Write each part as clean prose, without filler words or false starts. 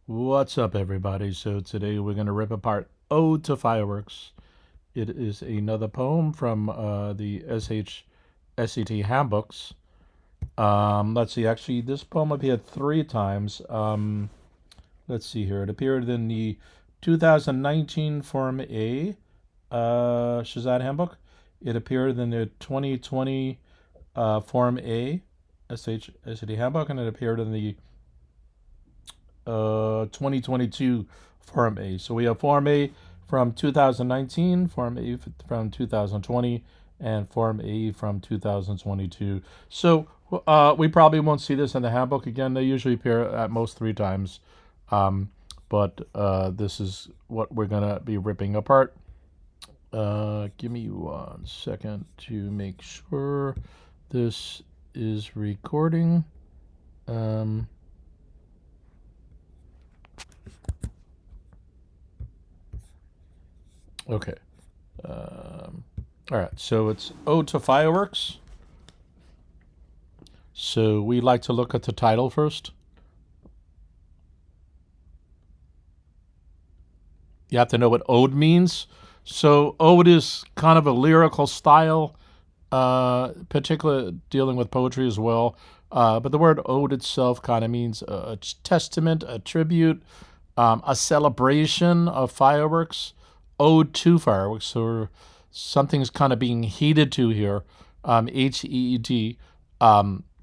What's up, everybody? So today we're going to rip apart Ode to Fireworks. It is another poem from the SHSAT handbooks. Let's see, actually, this poem appeared three times. Let's see here. It appeared in the 2019 Form A SHSAT handbook. It appeared in the 2020 Form A SHSAT handbook, and it appeared in the 2022 Form A. So we have Form A from 2019, Form A from 2020, and Form A from 2022. So we probably won't see this in the handbook again. They usually appear at most three times. But this is what we're going to be ripping apart. Give me 1 second to make sure this is recording. Okay. All right, so it's Ode to Fireworks. So we like to look at the title first. You have to know what ode means. So ode is kind of a lyrical style, particularly dealing with poetry as well. But the word ode itself kind of means a testament, a tribute, a celebration of fireworks, ode to fireworks. So something's kind of being heeded to here, HEED.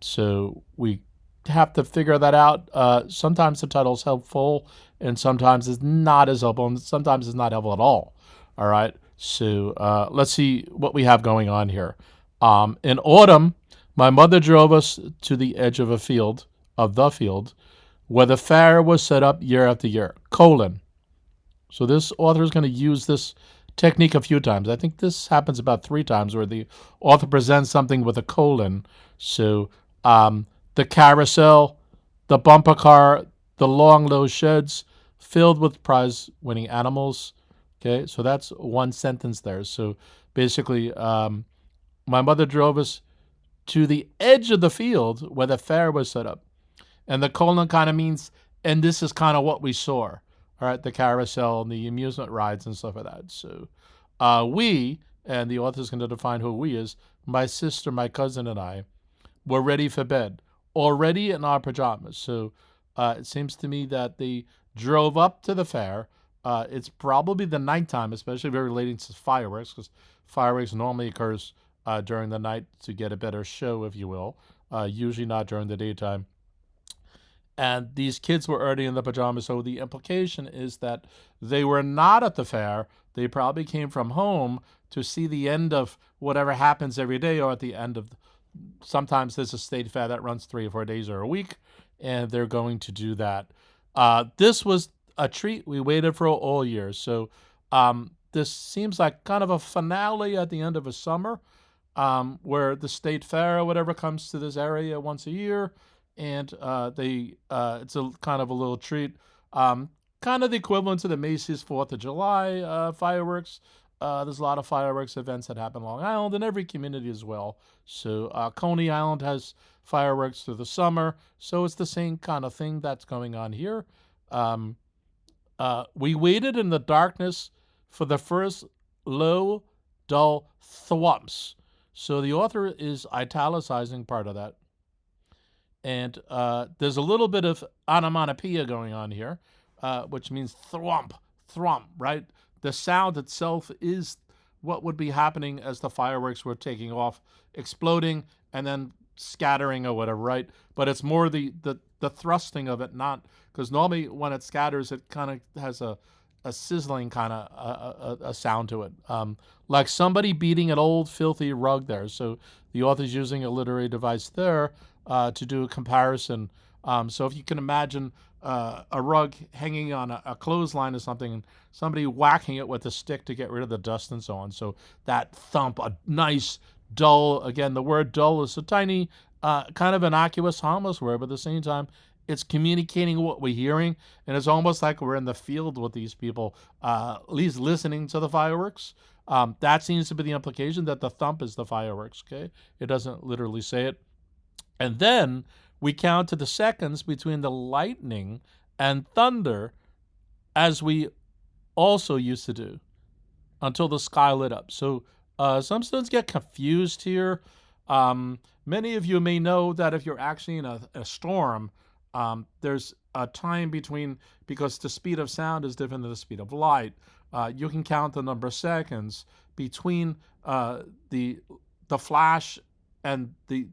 So we have to figure that out. Sometimes the title's helpful, and sometimes it's not as helpful, and sometimes it's not helpful at all. All right. So let's see what we have going on here. In autumn, my mother drove us to the edge of the field, where the fair was set up year after year. So this author is going to use this technique a few times. I think this happens about three times where the author presents something with a colon. So the carousel, the bumper car, the long low sheds filled with prize-winning animals. Okay, so that's one sentence there. So basically, my mother drove us to the edge of the field where the fair was set up. And the colon kind of means, and this is kind of what we saw. All right, the carousel and the amusement rides and stuff like that. So we, and the author's going to define who we is, my sister, my cousin, and I, were ready for bed, already in our pajamas. So it seems to me that they drove up to the fair. It's probably the nighttime, especially relating to fireworks, because fireworks normally occurs during the night to get a better show, if you will, usually not during the daytime. And these kids were already in the pajamas, so the implication is that they were not at the fair. They probably came from home to see the end of whatever happens every day, or at the end of, sometimes there's a state fair that runs 3 or 4 days or a week, and they're going to do that. This was a treat we waited for all year. So this seems like kind of a finale at the end of a summer, where the state fair or whatever comes to this area once a year, and it's a kind of a little treat, kind of the equivalent to the Macy's 4th of July fireworks. There's a lot of fireworks events that happen on Long Island and every community as well. So Coney Island has fireworks through the summer, so it's the same kind of thing that's going on here. We waited in the darkness for the first low, dull thwumps. So the author is italicizing part of that. And there's a little bit of onomatopoeia going on here, which means thwump, right? The sound itself is what would be happening as the fireworks were taking off, exploding, and then scattering or whatever, right? But it's more the thrusting of it, not, because normally when it scatters, it kind of has a sizzling kind of a sound to it, like somebody beating an old filthy rug there. So the author's using a literary device there to do a comparison. So if you can imagine a rug hanging on a clothesline or something, and somebody whacking it with a stick to get rid of the dust and so on. So that thump, a nice, dull, again, the word dull is a tiny, kind of innocuous, harmless word, but at the same time, it's communicating what we're hearing, and it's almost like we're in the field with these people, at least listening to the fireworks. That seems to be the implication, that the thump is the fireworks, okay? It doesn't literally say it. And then we count to the seconds between the lightning and thunder, as we also used to do, until the sky lit up. So some students get confused here. Many of you may know that if you're actually in a storm, there's a time between, because the speed of sound is different than the speed of light. You can count the number of seconds between the flash and the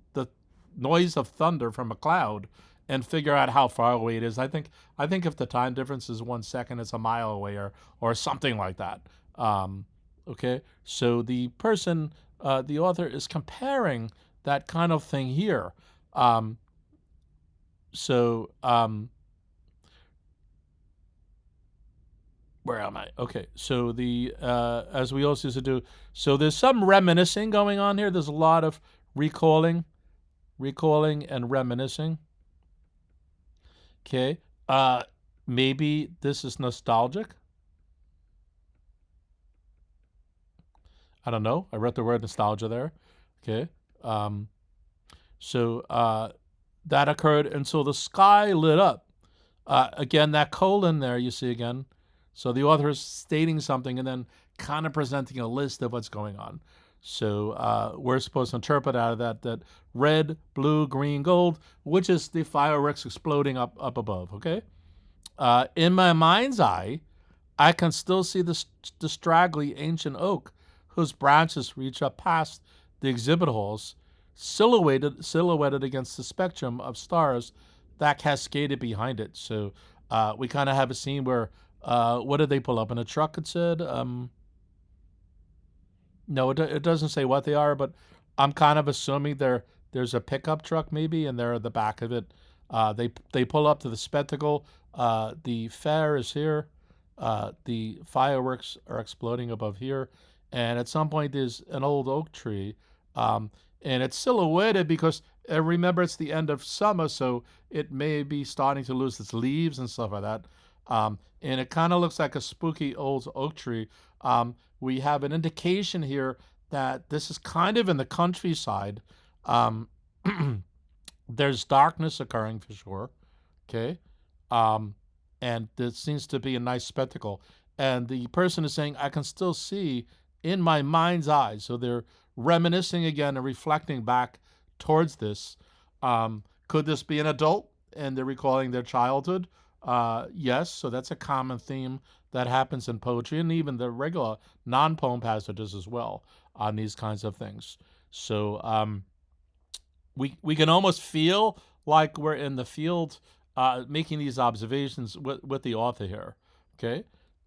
noise of thunder from a cloud, and figure out how far away it is. I think if the time difference is 1 second, it's a mile away, or something like that. Okay, so the person, the author, is comparing that kind of thing here. Where am I? Okay, so the as we also used to do, so there's some reminiscing going on here. There's a lot of recalling and reminiscing. Okay, maybe this is nostalgic. I don't know. I read the word nostalgia there. Okay, so that occurred until the sky lit up. Again, that colon there you see again. So the author is stating something and then kind of presenting a list of what's going on. So we're supposed to interpret out of that red, blue, green, gold, which is the fireworks exploding up above, okay? In my mind's eye, I can still see the straggly ancient oak whose branches reach up past the exhibit halls, silhouetted against the spectrum of stars that cascaded behind it. So we kind of have a scene where, what did they pull up in a truck, it said? No, it doesn't say what they are, but I'm kind of assuming there's a pickup truck maybe, and they're at the back of it. They pull up to the spectacle. The fair is here. The fireworks are exploding above here. And at some point, there's an old oak tree. And it's silhouetted because, remember, it's the end of summer, so it may be starting to lose its leaves and stuff like that. And it kind of looks like a spooky old oak tree. We have an indication here that this is kind of in the countryside. There's darkness occurring for sure. Okay. And there seems to be a nice spectacle. And the person is saying, I can still see in my mind's eye. So they're reminiscing again and reflecting back towards this. Could this be an adult and they're recalling their childhood? Yes, so that's a common theme that happens in poetry, and even the regular non-poem passages as well on these kinds of things. So we can almost feel like we're in the field making these observations with the author here, okay?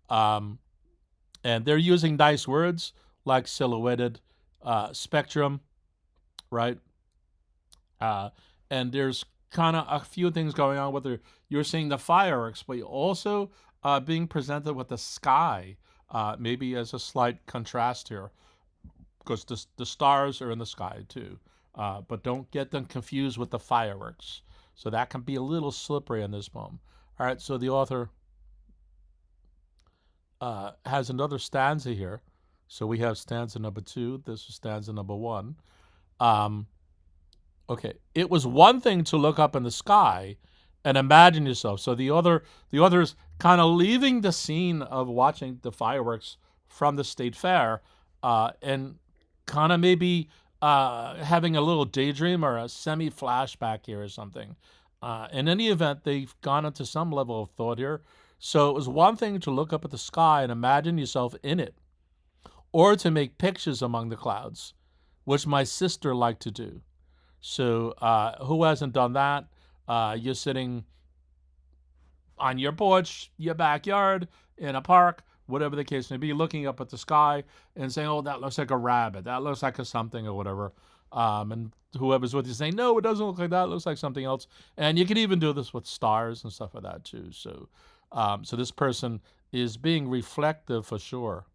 And they're using nice words like silhouetted, spectrum, right? And there's kind of a few things going on, whether you're seeing the fireworks, but you're also being presented with the sky, maybe as a slight contrast here, because the stars are in the sky too. But don't get them confused with the fireworks. So that can be a little slippery in this poem. All right, so the author has another stanza here. So we have stanza number 2. This is stanza number 1. Okay, it was one thing to look up in the sky and imagine yourself. So the other is kind of leaving the scene of watching the fireworks from the state fair and kind of maybe having a little daydream or a semi-flashback here or something. In any event, they've gone into some level of thought here. So it was one thing to look up at the sky and imagine yourself in it, or to make pictures among the clouds, which my sister liked to do. So who hasn't done that? You're sitting on your porch, your backyard, in a park, whatever the case may be, looking up at the sky and saying, oh, that looks like a rabbit. That looks like a something or whatever. And whoever's with you saying, no, it doesn't look like that. It looks like something else. And you can even do this with stars and stuff like that too. So, so this person is being reflective for sure.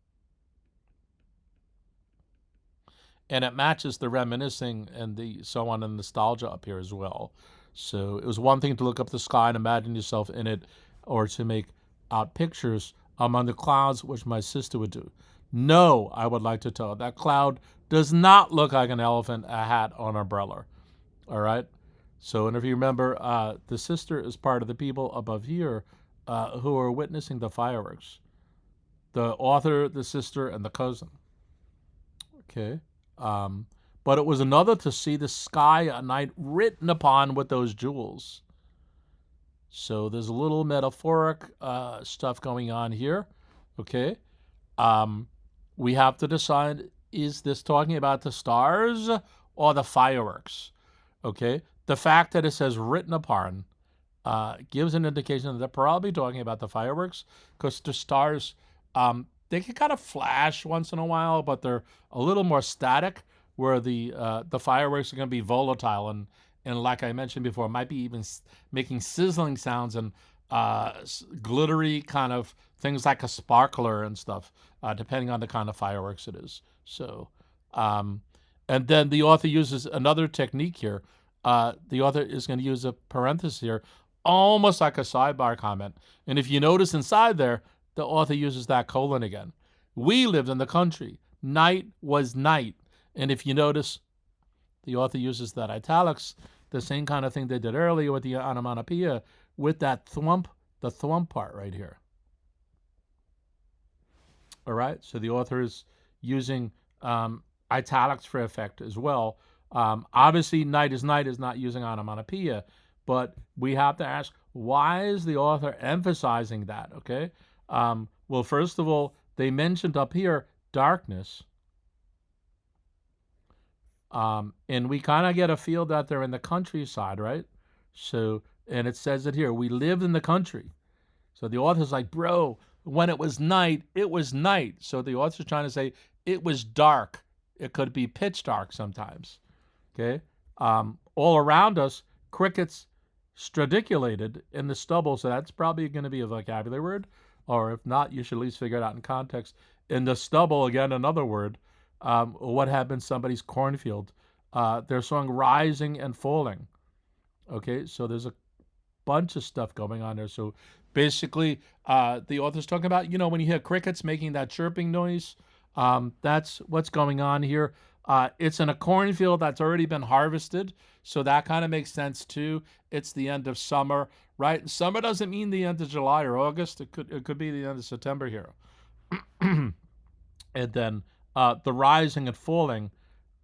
And it matches the reminiscing and the so on and nostalgia up here as well. So it was one thing to look up the sky and imagine yourself in it, or to make out pictures among the clouds, which my sister would do. No, I would like to tell, that cloud does not look like an elephant, a hat, or an umbrella. All right? So, and if you remember, the sister is part of the people above here who are witnessing the fireworks. The author, the sister, and the cousin. Okay. But it was another to see the sky at night written upon with those jewels. So there's a little metaphoric stuff going on here. Okay. We have to decide, is this talking about the stars or the fireworks? Okay. The fact that it says written upon gives an indication that they're probably talking about the fireworks, because the stars, they can kind of flash once in a while, but they're a little more static, where the fireworks are going to be volatile and like I mentioned before, might be even making sizzling sounds and glittery kind of things like a sparkler and stuff, depending on the kind of fireworks it is. So, and then the author uses another technique here. The author is going to use a parenthesis here, almost like a sidebar comment. And if you notice inside there, the author uses that colon again. We lived in the country. Night was night. And if you notice, the author uses that italics, the same kind of thing they did earlier with the onomatopoeia, with that thwump, the thwump part right here. All right, so the author is using italics for effect as well. Obviously, night is not using onomatopoeia, but we have to ask, why is the author emphasizing that? Okay. Well, first of all, they mentioned up here darkness. And we kind of get a feel that they're in the countryside, right? So, and it says it here, we lived in the country. So the author's like, bro, when it was night, it was night. So the author's trying to say it was dark. It could be pitch dark sometimes. Okay. All around us, crickets stridiculated in the stubble. So that's probably going to be a vocabulary word. Or if not, you should at least figure it out in context. In the stubble, again, another word. What happened in somebody's cornfield? Their song rising and falling. Okay, so there's a bunch of stuff going on there. So basically, the author's talking about, when you hear crickets making that chirping noise, that's what's going on here. It's in a cornfield that's already been harvested, so that kind of makes sense too. It's the end of summer, right? Summer doesn't mean the end of July or August. It could be the end of September here. And then the rising and falling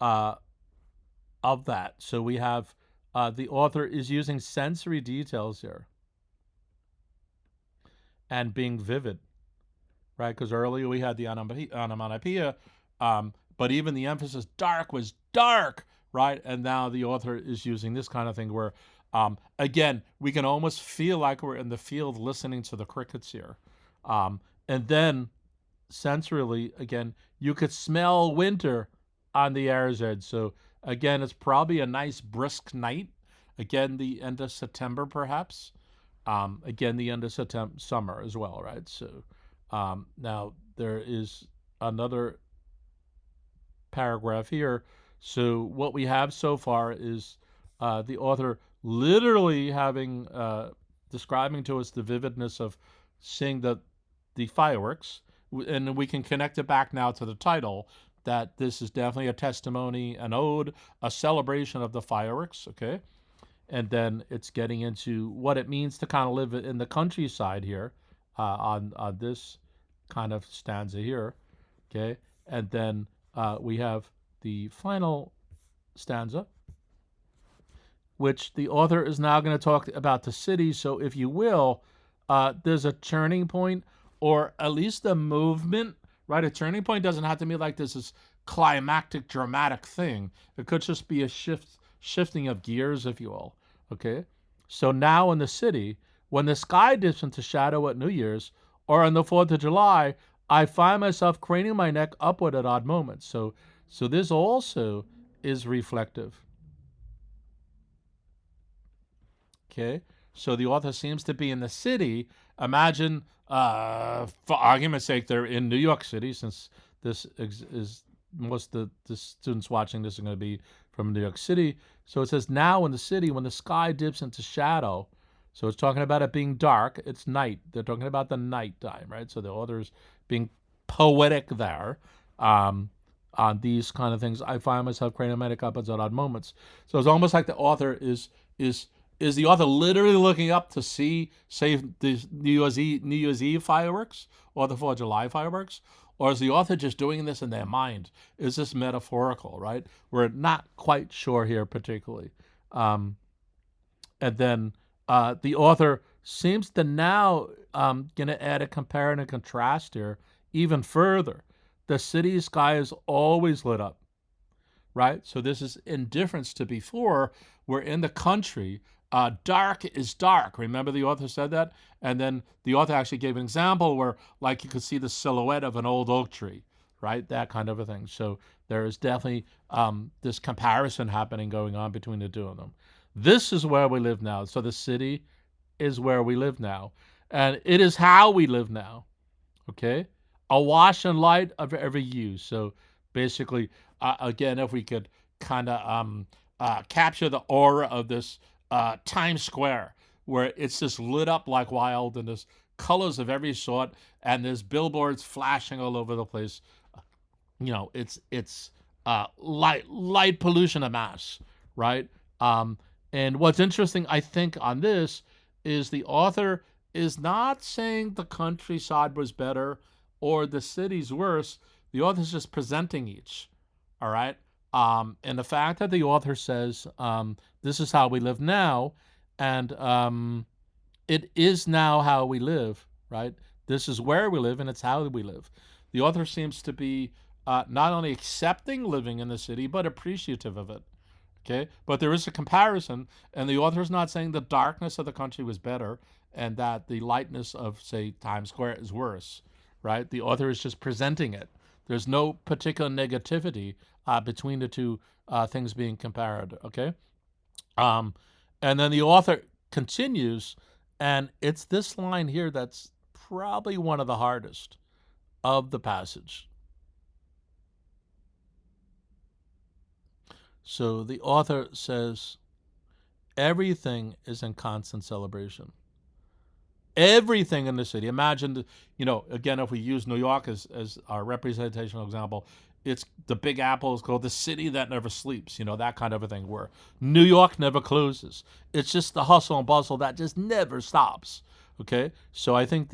of that. So we have the author is using sensory details here and being vivid, right? Because earlier we had the onomatopoeia, but even the emphasis dark was dark, right? And now the author is using this kind of thing where, again, we can almost feel like we're in the field listening to the crickets here. And then sensorily, again, you could smell winter on the air's edge. So again, it's probably a nice brisk night. Again, the end of September, perhaps. Again, the end of summer as well, right? So now there is another paragraph here. So what we have so far is the author literally having describing to us the vividness of seeing the fireworks, and we can connect it back now to the title, that this is definitely a testimony, an ode, a celebration of the fireworks, okay? And then it's getting into what it means to kind of live in the countryside here on this kind of stanza here, okay? And then we have the final stanza, which the author is now going to talk about the city. So if you will, there's a turning point, or at least a movement, right? A turning point doesn't have to be like this climactic, dramatic thing. It could just be a shifting of gears, if you will. Okay? So now in the city, when the sky dips into shadow at New Year's, or on the 4th of July, I find myself craning my neck upward at odd moments. So this also is reflective. Okay? So the author seems to be in the city. Imagine, for argument's sake, they're in New York City, since this is most of the students watching this are going to be from New York City. So it says, now in the city, when the sky dips into shadow. So it's talking about it being dark. It's night. They're talking about the nighttime, right? So the author's being poetic there on these kind of things. I find myself craning my neck up at odd moments. So it's almost like the author is Is is the author literally looking up to see, say, the New Year's Eve fireworks or the 4th of July fireworks? Or is the author just doing this in their mind? Is this metaphorical, right? We're not quite sure here particularly. Um, and then the author seems to now going to add a compare and a contrast here even further. The city sky is always lit up, right? So this is in difference to before, where in the country, dark is dark. Remember the author said that? And then the author actually gave an example where, like, you could see the silhouette of an old oak tree, right? That kind of a thing. So there is definitely this comparison happening going on between the two of them. This is where we live now. So the city is where we live now. And it is how we live now, okay? A wash and light of every hue. So basically, again, if we could kind of capture the aura of this Times Square, where it's just lit up like wild and there's colors of every sort and there's billboards flashing all over the place. It's light pollution en masse, right? And what's interesting, I think, on this is the author is not saying the countryside was better or the city's worse. The author's just presenting each, all right? And the fact that the author says, this is how we live now, and it is now how we live, right? This is where we live, and it's how we live. The author seems to be not only accepting living in the city, but appreciative of it, okay? But there is a comparison, and the author is not saying the darkness of the country was better and that the lightness of, say, Times Square is worse, right? The author is just presenting it. There's no particular negativity between the two things being compared, okay? And then the author continues, and it's this line here that's probably one of the hardest of the passage. So the author says, everything is in constant celebration. Everything in the city. Imagine, again, if we use New York as our representational example, it's the Big Apple is called the city that never sleeps, that kind of a thing, where New York never closes. It's just the hustle and bustle that just never stops. Okay, so I think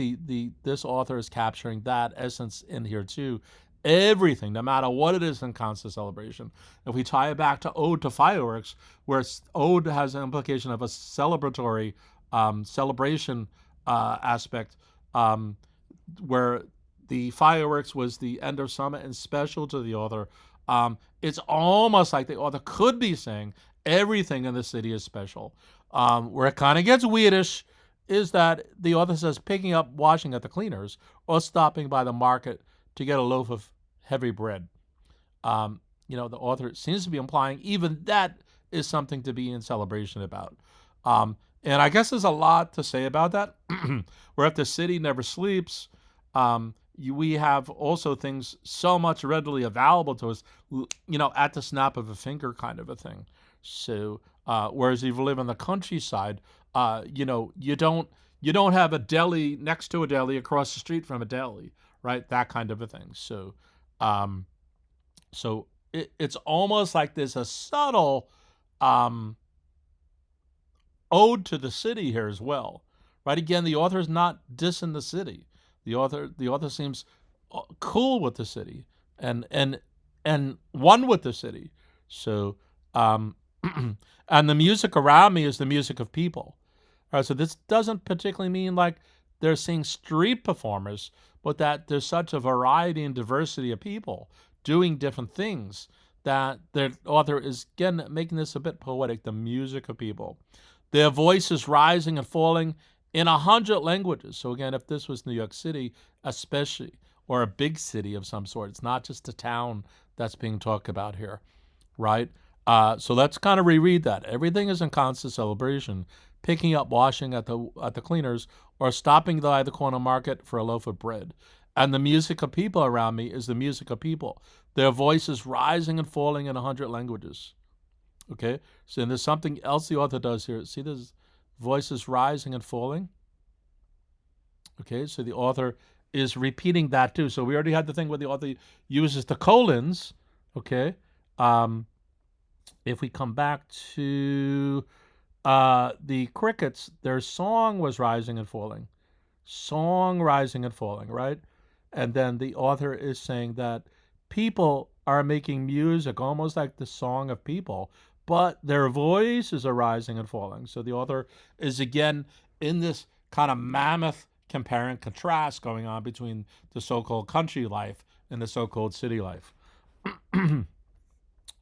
this author is capturing that essence in here too. Everything, no matter what it is, in constant celebration. If we tie it back to Ode to Fireworks, where Ode has an implication of a celebratory celebration aspect, where the fireworks was the end of summer and special to the author. It's almost like the author could be saying everything in the city is special. Where it kind of gets weirdish is that the author says picking up washing at the cleaners or stopping by the market to get a loaf of heavy bread. The author seems to be implying even that is something to be in celebration about. And I guess there's a lot to say about that. Where if the city never sleeps, we have also things so much readily available to us, at the snap of a finger kind of a thing. So, whereas if you live in the countryside, you don't have a deli next to a deli across the street from a deli, right? That kind of a thing. So, it's almost like there's a subtle ode to the city here as well, right? Again, the author is not dissing the city. The author seems cool with the city and one with the city. So, and the music around me is the music of people. All right, so this doesn't particularly mean like they're seeing street performers, but that there's such a variety and diversity of people doing different things that the author is, again, making this a bit poetic, the music of people. Their voices rising and falling in 100 languages. So again, if this was New York City, especially, or a big city of some sort, it's not just a town that's being talked about here, right? So let's kind of reread that. Everything is in constant celebration. Picking up washing at the cleaners or stopping by the corner market for a loaf of bread. And the music of people around me is the music of people. Their voices rising and falling in 100 languages. Okay, so there's something else the author does here. See, there's voices rising and falling. Okay, so the author is repeating that too. So we already had the thing where the author uses the colons. Okay, if we come back to the crickets, their song was rising and falling. Song rising and falling, right? And then the author is saying that people are making music almost like the song of people, but their voices are rising and falling. So the author is again in this kind of mammoth compare and contrast going on between the so-called country life and the so-called city life.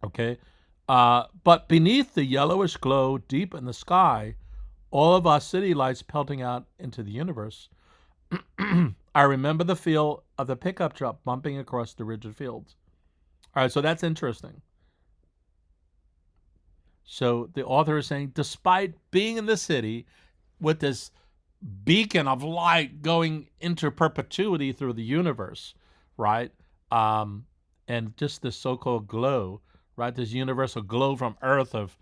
Okay. But beneath the yellowish glow deep in the sky, all of our city lights pelting out into the universe, I remember the feel of the pickup truck bumping across the rigid fields. All right, so that's interesting. So the author is saying, despite being in the city with this beacon of light going into perpetuity through the universe, right? And just this so-called glow, right? This universal glow from Earth of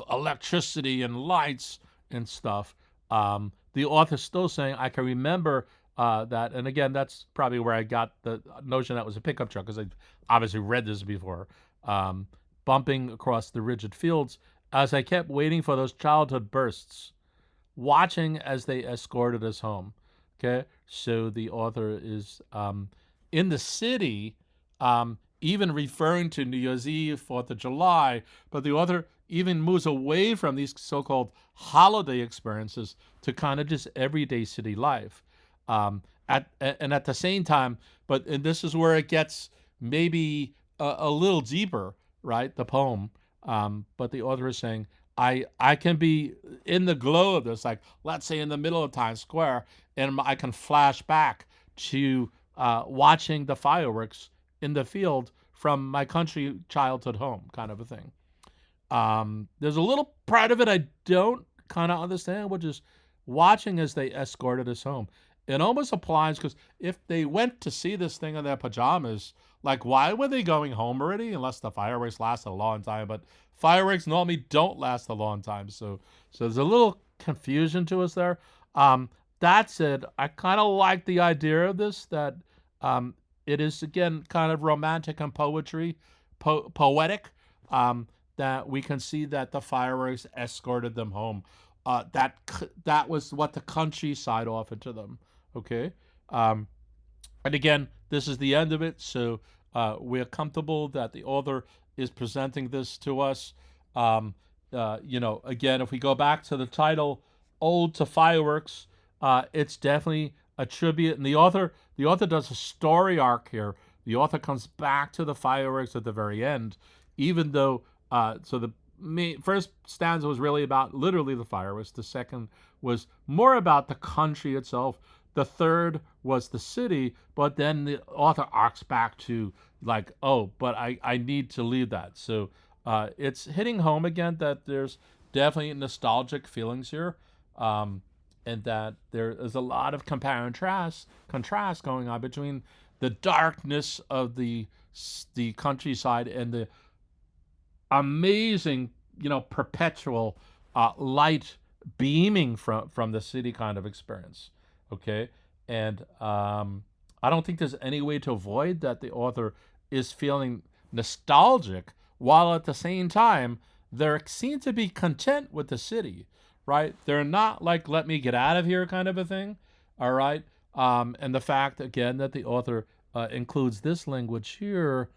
electricity and lights and stuff. The author's still saying, I can remember that, and again, that's probably where I got the notion that was a pickup truck, because I obviously read this before. Bumping across the rigid fields as I kept waiting for those childhood bursts, watching as they escorted us home. Okay, so the author is in the city, even referring to New Year's Eve, 4th of July, but the author even moves away from these so-called holiday experiences to kind of just everyday city life. At the same time, and this is where it gets maybe a little deeper, right? The poem, but the author is saying, I can be in the glow of this, like let's say in the middle of Times Square, and I can flash back to watching the fireworks in the field from my country childhood home, kind of a thing. There's a little part of it I don't kind of understand, which is watching as they escorted us home. It almost applies because if they went to see this thing in their pajamas, like why were they going home already? Unless the fireworks lasted a long time, but fireworks normally don't last a long time. So there's a little confusion to us there. That said, I kind of like the idea of this, that it is again kind of romantic and poetic. That we can see that the fireworks escorted them home. That was what the countryside offered to them. Okay, and again, this is the end of it, so we're comfortable that the author is presenting this to us. Again, if we go back to the title, "Ode to Fireworks," it's definitely a tribute, and the author does a story arc here. The author comes back to the fireworks at the very end, even though so the first stanza was really about literally the fireworks. The second was more about the country itself. The third was the city, but then the author arcs back to like, oh, but I need to leave that. So it's hitting home again that there's definitely nostalgic feelings here, and that there is a lot of compare and contrast going on between the darkness of the countryside and the amazing, perpetual light beaming from the city kind of experience. Okay, and I don't think there's any way to avoid that the author is feeling nostalgic while at the same time they seem to be content with the city, right? They're not like "let me get out of here" kind of a thing. All right, and the fact again that the author includes this language here.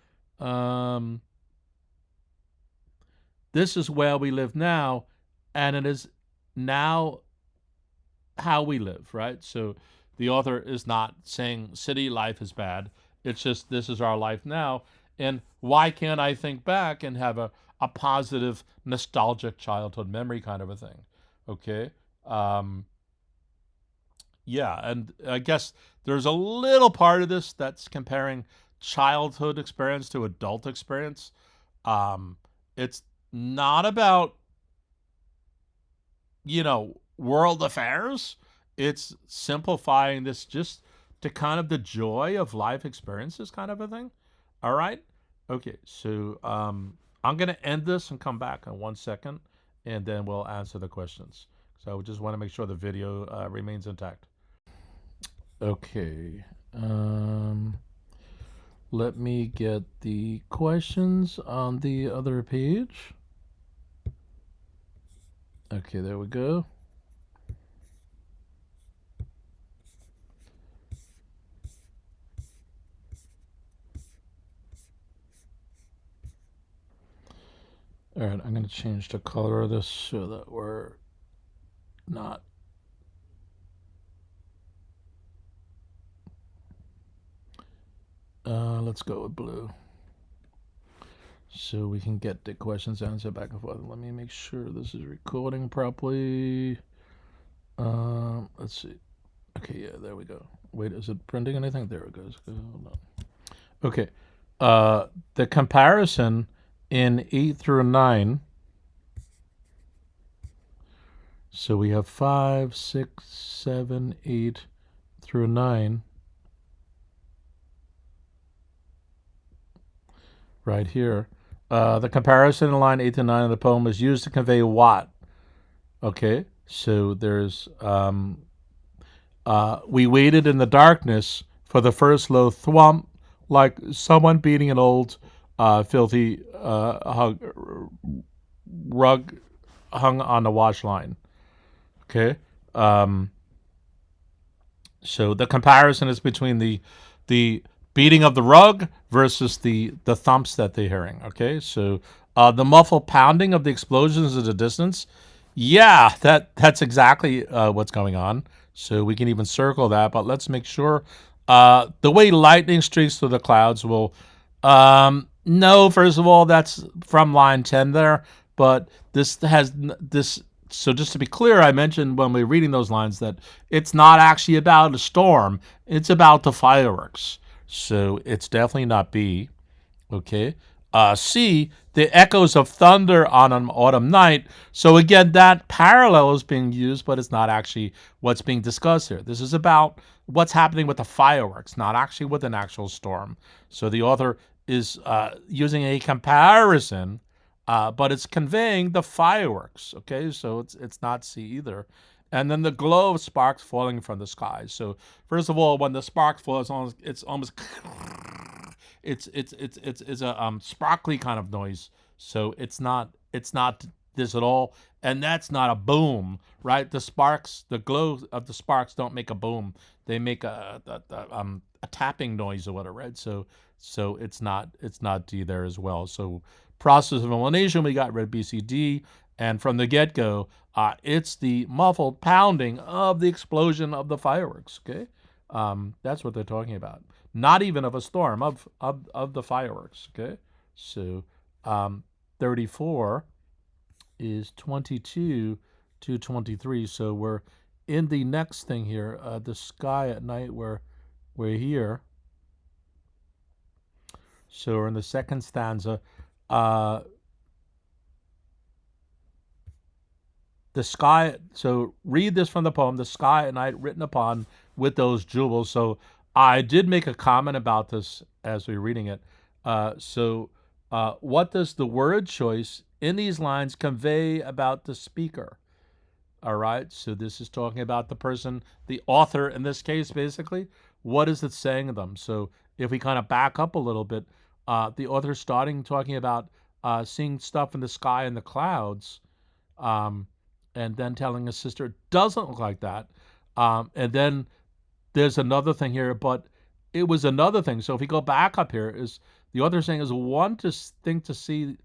This is where we live now, and it is now how we live, right? So the author is not saying city life is bad. It's just this is our life now. And why can't I think back and have a positive, nostalgic childhood memory kind of a thing? Okay. Yeah, and I guess there's a little part of this that's comparing childhood experience to adult experience. It's not about, world affairs. It's simplifying this just to kind of the joy of life experiences kind of a thing. All right. Okay. So I'm going to end this and come back in 1 second, and then we'll answer the questions. So we just want to make sure the video remains intact. Okay. Let me get the questions on the other page. Okay, there we go. All right, I'm going to change the color of this so that we're not. Let's go with blue so we can get the questions answered back and forth. Let me make sure this is recording properly. Let's see. Okay, yeah, there we go. Wait, is it printing anything? There it goes. Hold on. Okay. The comparison in 8 through 9. So we have 5, 6, 7, 8 through 9 right here. The comparison in line 8 to 9 of the poem is used to convey what? Okay, so there's we waited in the darkness for the first low thwomp, like someone beating an old filthy rug hung on the wash line. Okay, so the comparison is between the beating of the rug versus the thumps that they're hearing. Okay, so the muffled pounding of the explosions in the distance. Yeah, that's exactly what's going on. So we can even circle that, but let's make sure. The way lightning streaks through the clouds will. No, first of all, that's from line 10 there, but this has this. So just to be clear, I mentioned when we were reading those lines that it's not actually about a storm; it's about the fireworks. So it's definitely not B. Okay. C, the echoes of thunder on an autumn night. So again, that parallel is being used, but it's not actually what's being discussed here. This is about what's happening with the fireworks, not actually with an actual storm. So the author is using a comparison, but it's conveying the fireworks. Okay, so it's not C either. And then the glow of sparks falling from the sky. So first of all, when the sparks fall, it's almost it's a sparkly kind of noise. So it's not this at all, and that's not a boom, right? The glow of the sparks don't make a boom. They make a tapping noise or whatever, right? So it's not D there as well. So process of elimination, we got rid B, C, D, and from the get go, it's the muffled pounding of the explosion of the fireworks. Okay, that's what they're talking about. Not even of a storm, of the fireworks. Okay, so 34 is 22 to 23. So we're in the next thing here, the sky at night. We're here. So we're in the second stanza. The sky, so read this from the poem, the sky at night written upon with those jewels. So I did make a comment about this as we were reading it. What does the word choice in these lines convey about the speaker? All right, so this is talking about the person, the author in this case, basically. What is it saying to them? So if we kind of back up a little bit, the author's starting talking about seeing stuff in the sky and the clouds, and then telling his sister it doesn't look like that. And then there's another thing here, but it was another thing. So if we go back up here, is the author saying is one thing to see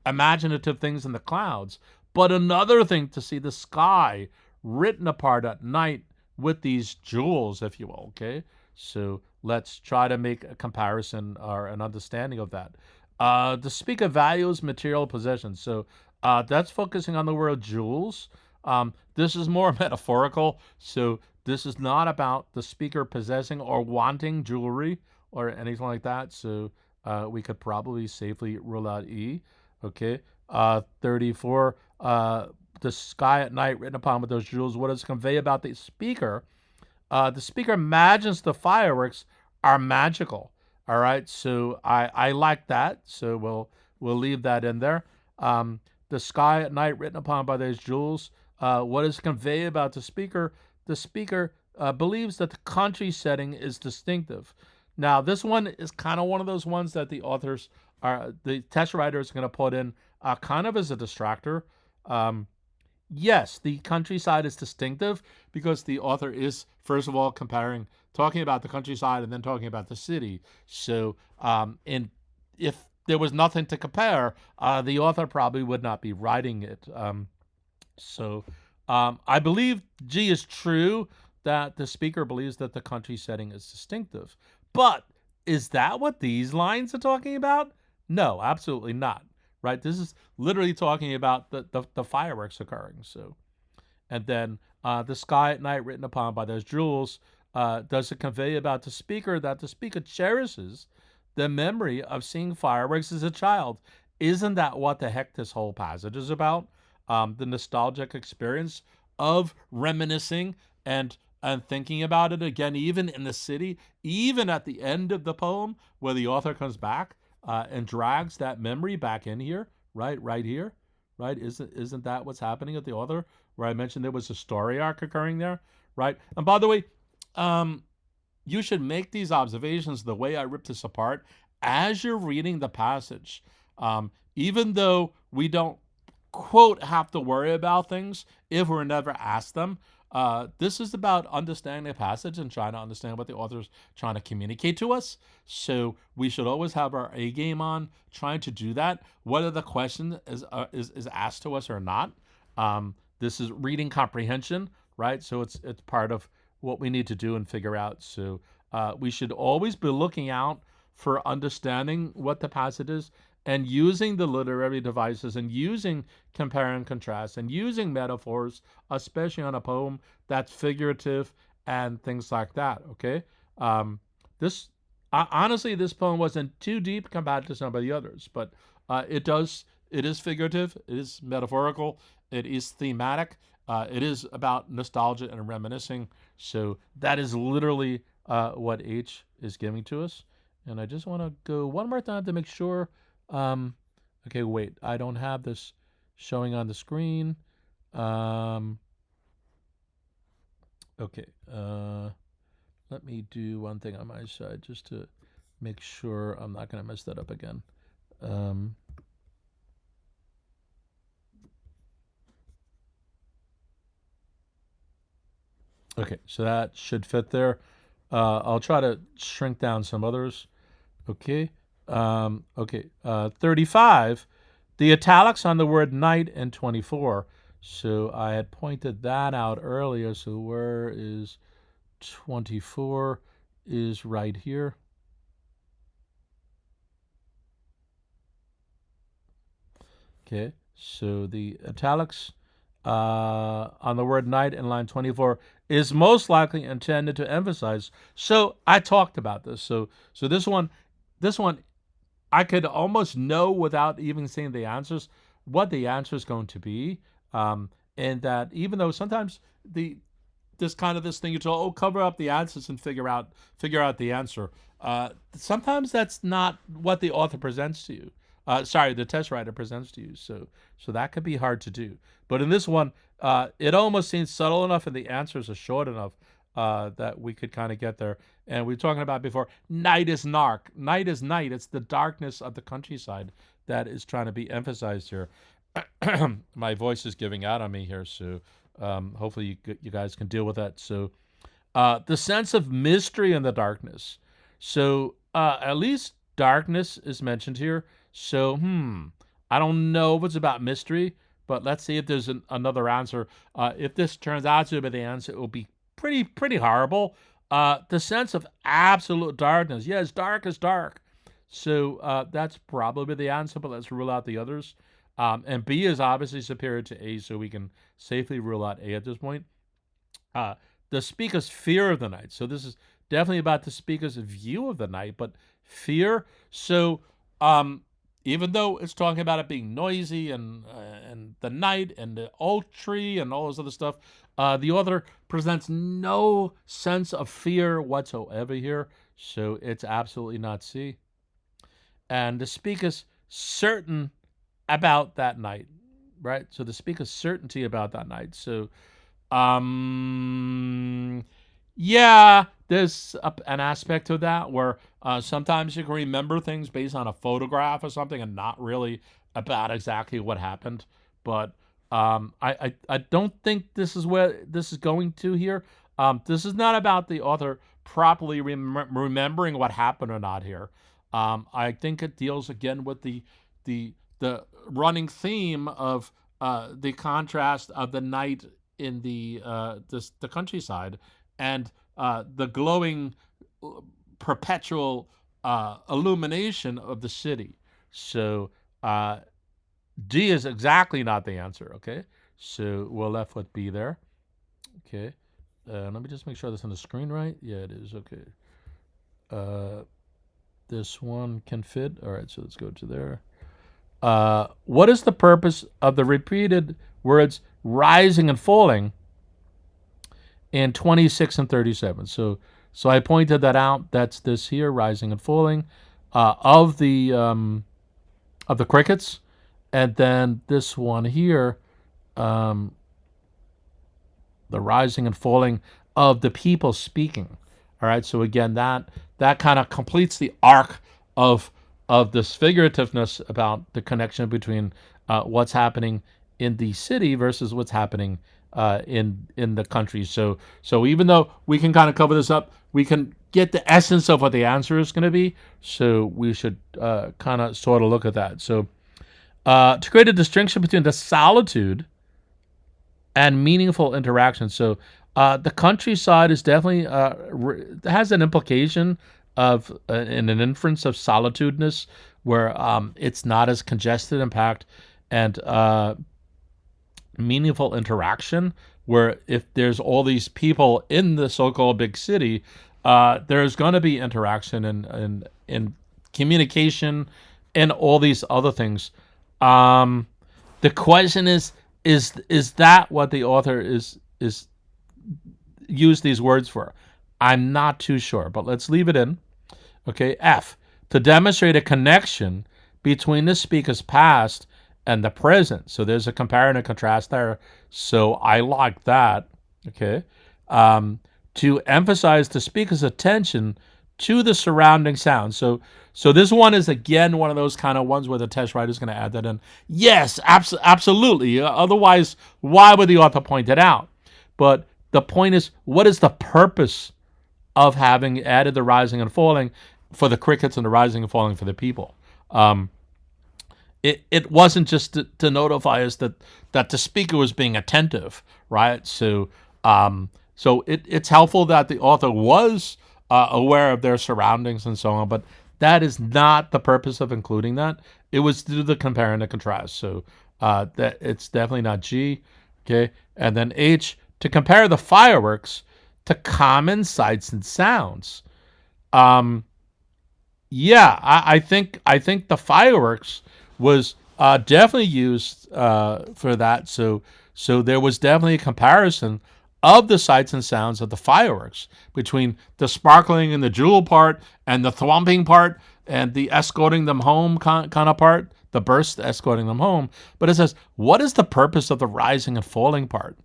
imaginative things in the clouds, but another thing to see the sky written apart at night with these jewels, if you will. Okay, so let's try to make a comparison or an understanding of that. The speaker values material possessions. So that's focusing on the word jewels. This is more metaphorical. So this is not about the speaker possessing or wanting jewelry or anything like that. So we could probably safely rule out E. Okay. 34. The sky at night written upon with those jewels. What does it convey about the speaker? The speaker imagines the fireworks are magical. All right. So I like that. So we'll leave that in there. The sky at night written upon by those jewels. What does it convey about the speaker? The speaker believes that the country setting is distinctive. Now, this one is kind of one of those ones that the authors the test writer is going to put in kind of as a distractor. Um, yes, the countryside is distinctive because the author is, first of all, talking about the countryside and then talking about the city. So, and if there was nothing to compare, the author probably would not be writing it. I believe G is true that the speaker believes that the country setting is distinctive. But is that what these lines are talking about? No, absolutely not. Right? This is literally talking about the fireworks occurring. So, and then the sky at night written upon by those jewels does it convey about the speaker that the speaker cherishes the memory of seeing fireworks as a child? Isn't that what the heck this whole passage is about? The nostalgic experience of reminiscing and thinking about it again, even in the city, even at the end of the poem, where the author comes back and drags that memory back in here, right here, right? Isn't that what's happening with the author? Where I mentioned there was a story arc occurring there, right? And by the way, you should make these observations the way I ripped this apart as you're reading the passage. Even though we don't, quote, have to worry about things if we're never asked them, this is about understanding the passage and trying to understand what the author's trying to communicate to us. So we should always have our A game on trying to do that, whether the question is asked to us or not. This is reading comprehension, right? So it's part of what we need to do and figure out. So we should always be looking out for understanding what the passage is and using the literary devices and using compare and contrast and using metaphors, especially on a poem that's figurative and things like that. Okay, this honestly, this poem wasn't too deep compared to some of the others, but it is figurative, it is metaphorical, it is thematic, it is about nostalgia and reminiscing. So that is literally what H is giving to us. And I just want to go one more time to make sure. Okay, wait, I don't have this showing on the screen. Okay, let me do one thing on my side just to make sure I'm not going to mess that up again. Okay, so that should fit there. I'll try to shrink down some others. Okay. 35, the italics on the word night in 24. So I had pointed that out earlier. So where is 24? Is right here. Okay. So the italics on the word night in line 24 is most likely intended to emphasize. So I talked about this. So this one, I could almost know without even seeing the answers what the answer is going to be. And that even though sometimes this thing you told, cover up the answers and figure out the answer. Sometimes that's not what the author presents to you. The test writer presents to you. So that could be hard to do. But in this one, it almost seems subtle enough, and the answers are short enough that we could kind of get there. And we were talking about before, night is narc. Night is night. It's the darkness of the countryside that is trying to be emphasized here. My voice is giving out on me here, so hopefully you guys can deal with that. So the sense of mystery in the darkness. So at least darkness is mentioned here. So I don't know if it's about mystery, but let's see if there's another answer. If this turns out to be the answer, it will be pretty horrible. The sense of absolute darkness. Yes, dark is dark. So that's probably the answer, but let's rule out the others. And B is obviously superior to A, so we can safely rule out A at this point. The speaker's fear of the night. So this is definitely about the speaker's view of the night, but fear. So even though it's talking about it being noisy and the night and the oak tree and all this other stuff, the author presents no sense of fear whatsoever here. So it's absolutely not C. And the speaker's certain about that night, right? So the speaker's certainty about that night. So, yeah, there's an aspect of that where sometimes you can remember things based on a photograph or something and not really about exactly what happened, but I don't think this is where this is going to here. This is not about the author properly remembering what happened or not here. I think it deals again with the running theme of the contrast of the night in the countryside and the glowing perpetual illumination of the city. So D is exactly not the answer, okay? So we're left with B there. Okay. Let me just make sure that's on the screen right. Yeah, it is. Okay. This one can fit. All right, so let's go to there. What is the purpose of the repeated words rising and falling in 26 and 37? So I pointed that out. That's this here, rising and falling, of the crickets. And then this one here, the rising and falling of the people speaking. All right. So again, that kind of completes the arc of this figurativeness about the connection between what's happening in the city versus what's happening in the country. So even though we can kind of cover this up, we can get the essence of what the answer is going to be. So we should kind of sort of look at that. So to create a distinction between the solitude and meaningful interaction. So the countryside is definitely has an implication of in an inference of solitudeness, where it's not as congested and packed, and meaningful interaction, where if there's all these people in the so-called big city, there's going to be interaction and communication and all these other things. The question is that what the author is use these words for? I'm not too sure, but let's leave it in. Okay, F, to demonstrate a connection between the speaker's past and the present. So there's a compare and a contrast there. So I like that. Okay, to emphasize the speaker's attention to the surrounding sound. So this one is again one of those kind of ones where the test writer is going to add that in. Yes, absolutely. Otherwise, why would the author point it out? But the point is, what is the purpose of having added the rising and falling for the crickets and the rising and falling for the people? It wasn't just to notify us that the speaker was being attentive, right? So it's helpful that the author was aware of their surroundings and so on, but that is not the purpose of including that. It was to do the compare and the contrast. So that it's definitely not G. Okay, and then H, to compare the fireworks to common sights and sounds. Yeah, I think the fireworks was definitely used for that. So there was definitely a comparison of the sights and sounds of the fireworks between the sparkling and the jewel part and the thwomping part and the escorting them home kind of part, the burst escorting them home. But it says, what is the purpose of the rising and falling part?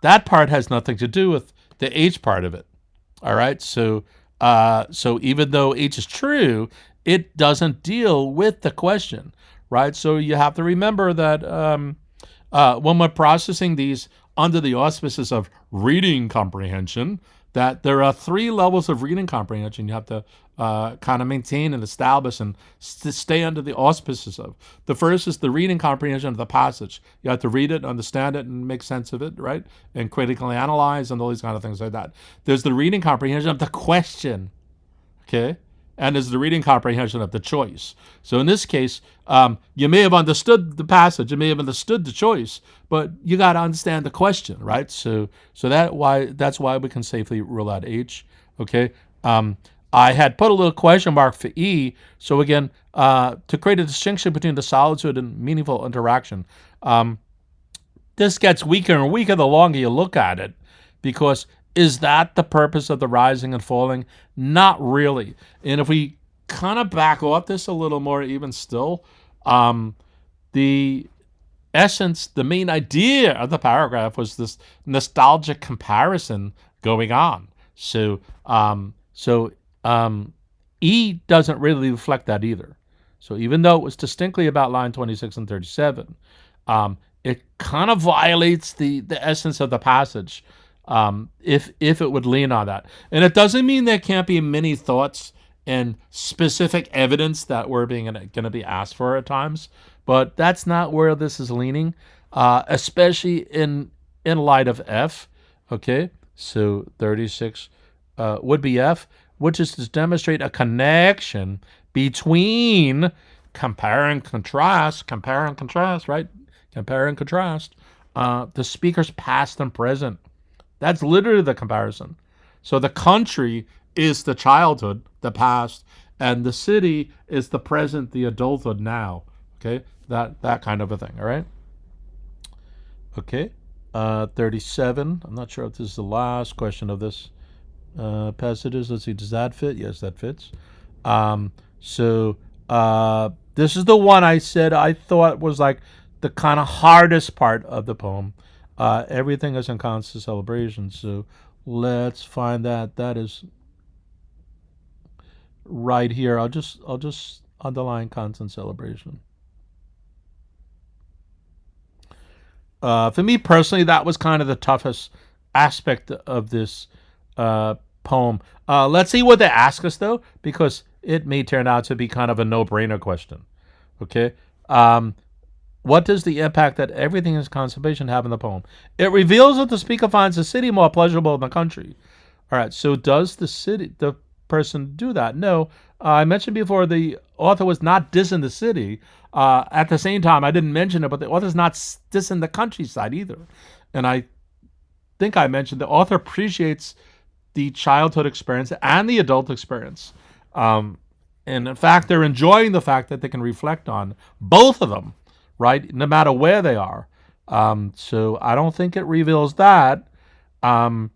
That part has nothing to do with the H part of it. All right. So even though H is true, it doesn't deal with the question, right? So you have to remember that when we're processing these under the auspices of reading comprehension, that there are 3 levels of reading comprehension you have to kind of maintain and establish and stay under the auspices of. The first is the reading comprehension of the passage. You have to read it, understand it, and make sense of it, right? And critically analyze and all these kind of things like that. There's the reading comprehension of the question, okay? And there's the reading comprehension of the choice. So in this case, you may have understood the passage, you may have understood the choice, but you got to understand the question, right? So that's why we can safely rule out H. Okay. I had put a little question mark for E. So again, to create a distinction between the solitude and meaningful interaction. This gets weaker and weaker the longer you look at it, because is that the purpose of the rising and falling? Not really. And if we kind of back off this a little more, even still, the essence, the main idea of the paragraph was this nostalgic comparison going on. So E doesn't really reflect that either. So even though it was distinctly about line 26 and 37, it kind of violates the essence of the passage if it would lean on that. And it doesn't mean there can't be many thoughts and specific evidence that we're going to be asked for at times, but that's not where this is leaning, especially in light of F. Okay, so 36 would be F, which is to demonstrate a connection between compare and contrast, right? Compare and contrast the speaker's past and present. That's literally the comparison. So the country is the childhood, the past, and the city is the present, the adulthood now. Okay, that kind of a thing. All right. Okay. 37. I'm not sure if this is the last question of this passages. Let's see. Does that fit? Yes, that fits. So this is the one I said I thought was like the kind of hardest part of the poem. Everything is in constant celebration. So let's find that. That is right here. I'll just underline constant celebration. For me personally, that was kind of the toughest aspect of this poem. Let's see what they ask us though, because it may turn out to be kind of a no-brainer question. Okay. What does the impact that everything is conservation have in the poem? It reveals that the speaker finds the city more pleasurable than the country. All right. So does the person do that? No. I mentioned before the author was not dissing the city. At the same time, I didn't mention it, but the author's not dissing the countryside either. And I think I mentioned the author appreciates the childhood experience and the adult experience. And in fact, they're enjoying the fact that they can reflect on both of them, right? No matter where they are. So I don't think it reveals that. And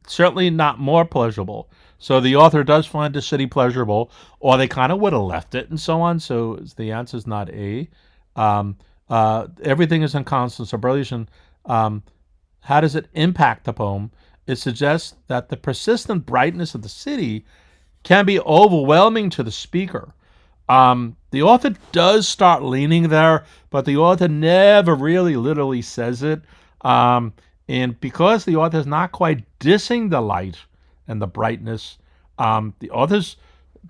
certainly not more pleasurable. So the author does find the city pleasurable, or they kind of would have left it and so on. So the answer is not A. Everything is in constant celebration. How does it impact the poem? It suggests that the persistent brightness of the city can be overwhelming to the speaker. The author does start leaning there, but the author never really literally says it. And because the author is not quite dissing the light and the brightness, the author's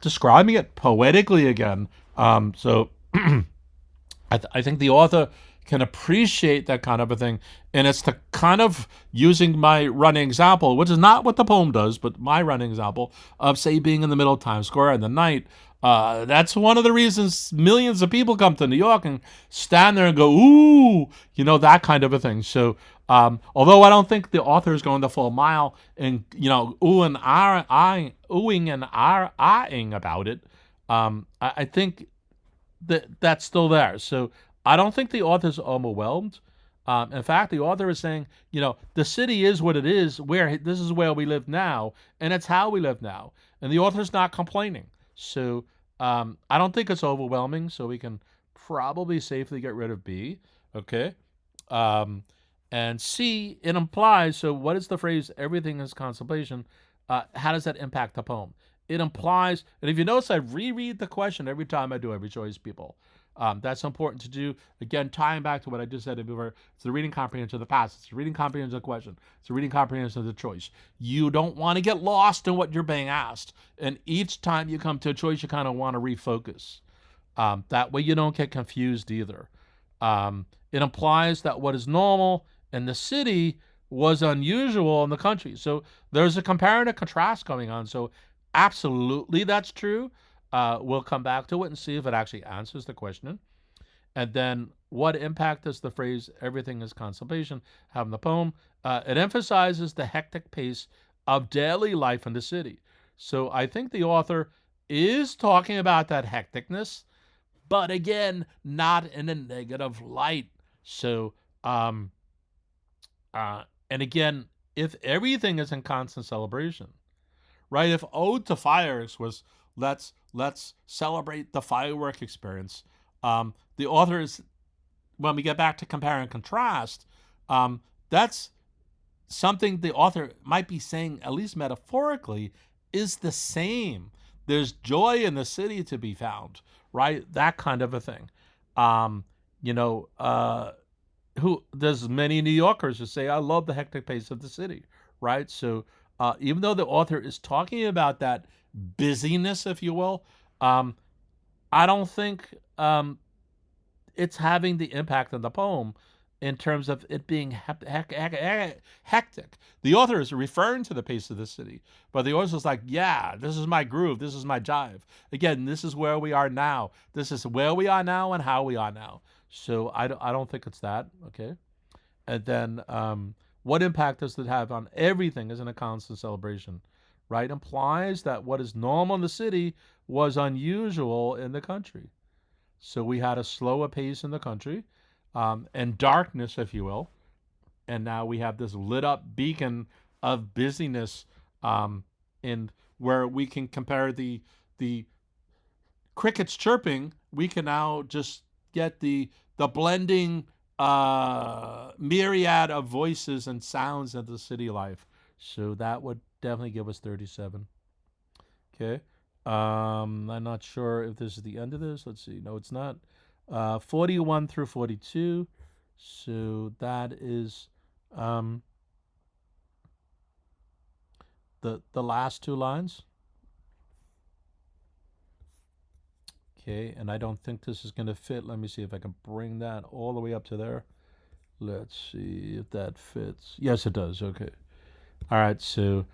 describing it poetically again. So I think the author can appreciate that kind of a thing. And it's the kind of using my running example, which is not what the poem does, but my running example of, say, being in the middle of Times Square in the night. That's one of the reasons millions of people come to New York and stand there and go, ooh, that kind of a thing. So although I don't think the author is going the full mile and, oohing and ahhing about it, I think that's still there. So I don't think the author's overwhelmed. In fact, the author is saying, the city is what it is, this is where we live now, and it's how we live now. And the author's not complaining. So I don't think it's overwhelming, so we can probably safely get rid of B. Okay. And C, it implies, so what is the phrase, everything is contemplation? How does that impact the poem? It implies, and if you notice, I reread the question every time I do every choice, people. That's important to do. Again, tying back to what I just said before, it's the reading comprehension of the past. It's the reading comprehension of the question. It's the reading comprehension of the choice. You don't want to get lost in what you're being asked. And each time you come to a choice, you kind of want to refocus. That way you don't get confused either. It implies that what is normal in the city was unusual in the country. So there's a comparative contrast going on. So absolutely that's true. We'll come back to it and see if it actually answers the question. And then what impact does the phrase everything is contemplation have in the poem? It emphasizes the hectic pace of daily life in the city. So I think the author is talking about that hecticness, but again, not in a negative light. So, and again, if everything is in constant celebration, right? If Ode to Fires was let's celebrate the firework experience, the author is, when we get back to compare and contrast, that's something the author might be saying, at least metaphorically, is the same. There's joy in the city to be found, right? That kind of a thing. Um, you know, who there's many New Yorkers who say, I love the hectic pace of the city, right? So even though the author is talking about that busyness, if you will, um, I don't think it's having the impact on the poem in terms of it being hectic. The author is referring to the pace of the city, but the author is like, yeah, this is my groove, this is my jive. Again, this is where we are now. This is where we are now and how we are now. So I don't think it's that, okay? And then what impact does it have on everything isn't a constant celebration, right? Implies that what is normal in the city was unusual in the country. So we had a slower pace in the country and darkness, if you will. And now we have this lit up beacon of busyness in where we can compare the crickets chirping. We can now just get the blending myriad of voices and sounds of the city life. So that would definitely give us 37. Okay. I'm not sure if this is the end of this. Let's see. No, it's not. 41 through 42. So that is the last two lines. Okay, and I don't think this is going to fit. Let me see if I can bring that all the way up to there. Let's see if that fits. Yes, it does. Okay. All right. So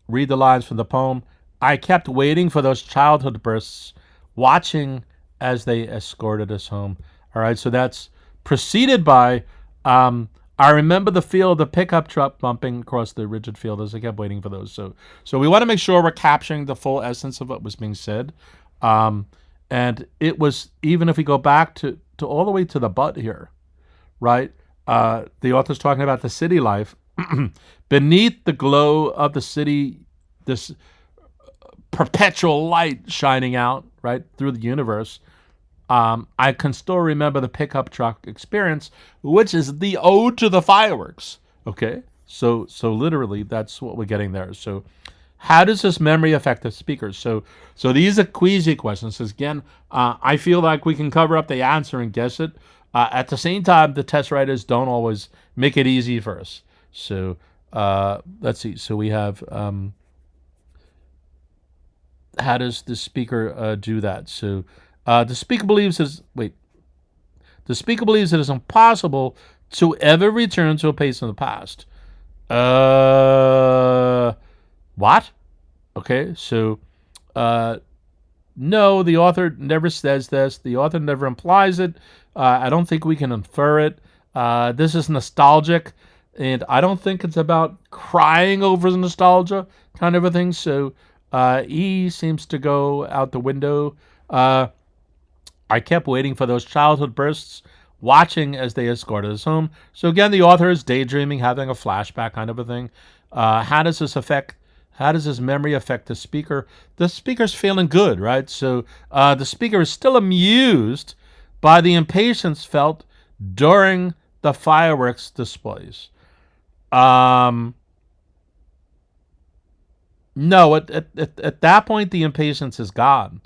read the lines from the poem. I kept waiting for those childhood bursts, watching as they escorted us home. All right, so that's preceded by, I remember the feel of the pickup truck bumping across the rigid field as I kept waiting for those. So we want to make sure we're capturing the full essence of what was being said. And it was, even if we go back to all the way to the butt here, right? The author's talking about the city life. Beneath the glow of the city, this perpetual light shining out, right, through the universe, I can still remember the pickup truck experience, which is the ode to the fireworks. Okay, so literally that's what we're getting there. So how does this memory affect the speakers? So these are queasy questions. Again, I feel like we can cover up the answer and guess it. At the same time, the test writers don't always make it easy for us. So let's see. So we have how does the speaker do that? So the speaker believes it is impossible to ever return to a pace in the past. What? Okay, so no, the author never says this. The author never implies it. I don't think we can infer it. This is nostalgic, and I don't think it's about crying over the nostalgia kind of a thing. So E seems to go out the window. I kept waiting for those childhood bursts, watching as they escorted us home. So again, the author is daydreaming, having a flashback kind of a thing. How does this memory affect the speaker? The speaker's feeling good, right? So the speaker is still amused by the impatience felt during the fireworks displays. No, at that point, the impatience is gone.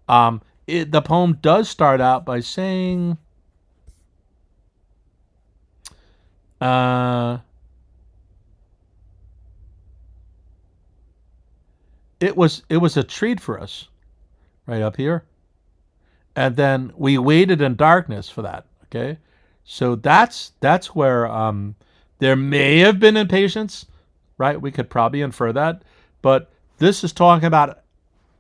The poem does start out by saying, it was a treat for us, right up here, and then we waited in darkness for that. Okay, so that's where there may have been impatience, right? We could probably infer that, but this is talking about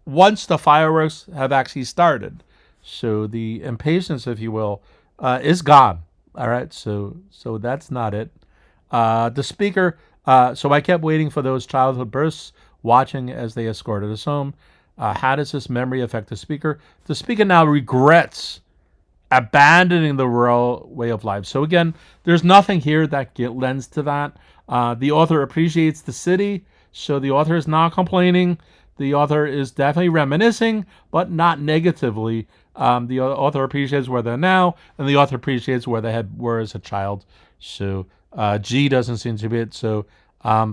once the fireworks have actually started. So the impatience, if you will, is gone. All right, so that's not it. The speaker, so I kept waiting for those childhood bursts, watching as they escorted us home. How does this memory affect the speaker? The speaker now regrets abandoning the rural way of life. So again, there's nothing here that lends to that. The author appreciates the city, so the author is not complaining. The author is definitely reminiscing, but not negatively. The author appreciates where they're now, and the author appreciates where they were as a child. So G doesn't seem to be it. So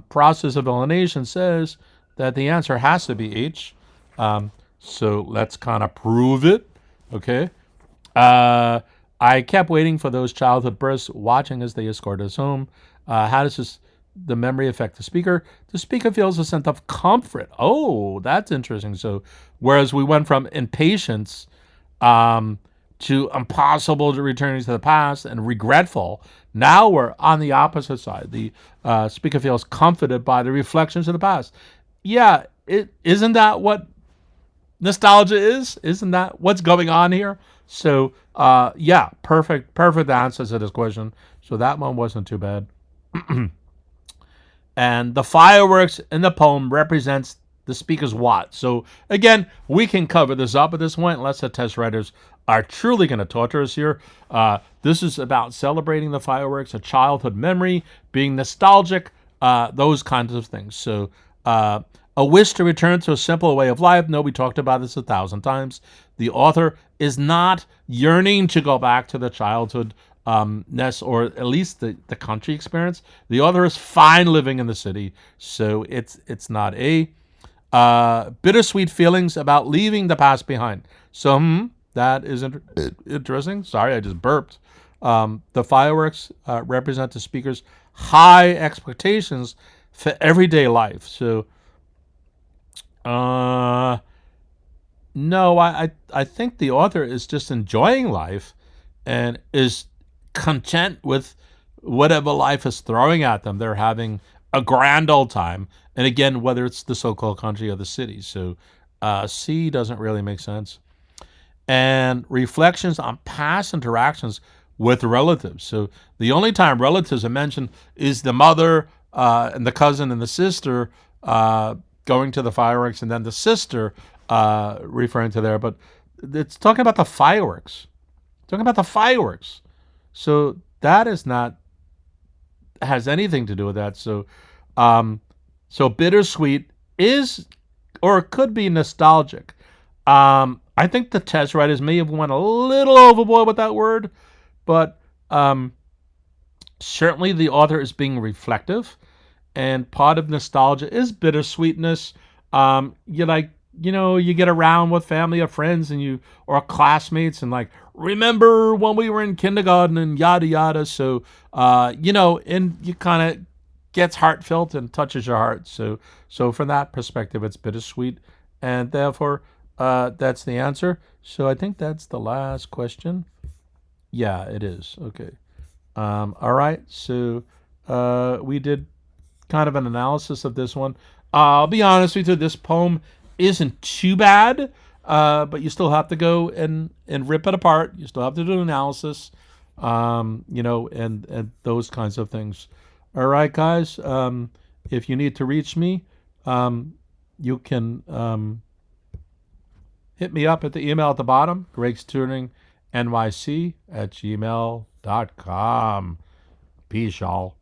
process of elimination says that the answer has to be H. So let's kind of prove it. Okay. I kept waiting for those childhood bursts, watching as they escorted us home. How does the memory affect the speaker? The speaker feels a sense of comfort. Oh, that's interesting. So, whereas we went from impatience to impossible to returning to the past and regretful, now we're on the opposite side. The speaker feels comforted by the reflections of the past. Yeah, isn't that what nostalgia is? Isn't that what's going on here? So, yeah, perfect answers to this question. So that one wasn't too bad. And the fireworks in the poem represents the speaker's what? So again, we can cover this up at this point, unless the test writers are truly going to torture us here. This is about celebrating the fireworks, a childhood memory, being nostalgic, those kinds of things. So a wish to return to a simpler way of life. No, we talked about this 1,000 times. The author is not yearning to go back to the childhood ness, or at least the country experience. The author is fine living in the city, so it's not a bittersweet feelings about leaving the past behind. So that is interesting. Sorry, I just burped. The fireworks represent the speaker's high expectations for everyday life. So no, I think the author is just enjoying life and is content with whatever life is throwing at them. They're having a grand old time. And again, whether it's the so-called country or the city. So C doesn't really make sense. And reflections on past interactions with relatives. So the only time relatives are mentioned is the mother and the cousin and the sister going to the fireworks, and then the sister referring to there. But it's talking about the fireworks. So that is not has anything to do with that. So so bittersweet is, or could be, nostalgic. I think the test writers may have went a little overboard with that word, but certainly the author is being reflective, and part of nostalgia is bittersweetness. You get around with family or friends or classmates, and like, remember when we were in kindergarten and yada yada. So and you kind of gets heartfelt and touches your heart. So from that perspective, it's bittersweet, and therefore that's the answer. So I think that's the last question. Yeah, it is. Okay. All right. So we did kind of an analysis of this one. I'll be honest with you, this poem isn't too bad, but you still have to go and rip it apart. You still have to do an analysis, and those kinds of things. All right, guys. If you need to reach me, you can hit me up at the email at the bottom, GregsTutoringNYC @gmail.com. Peace, y'all.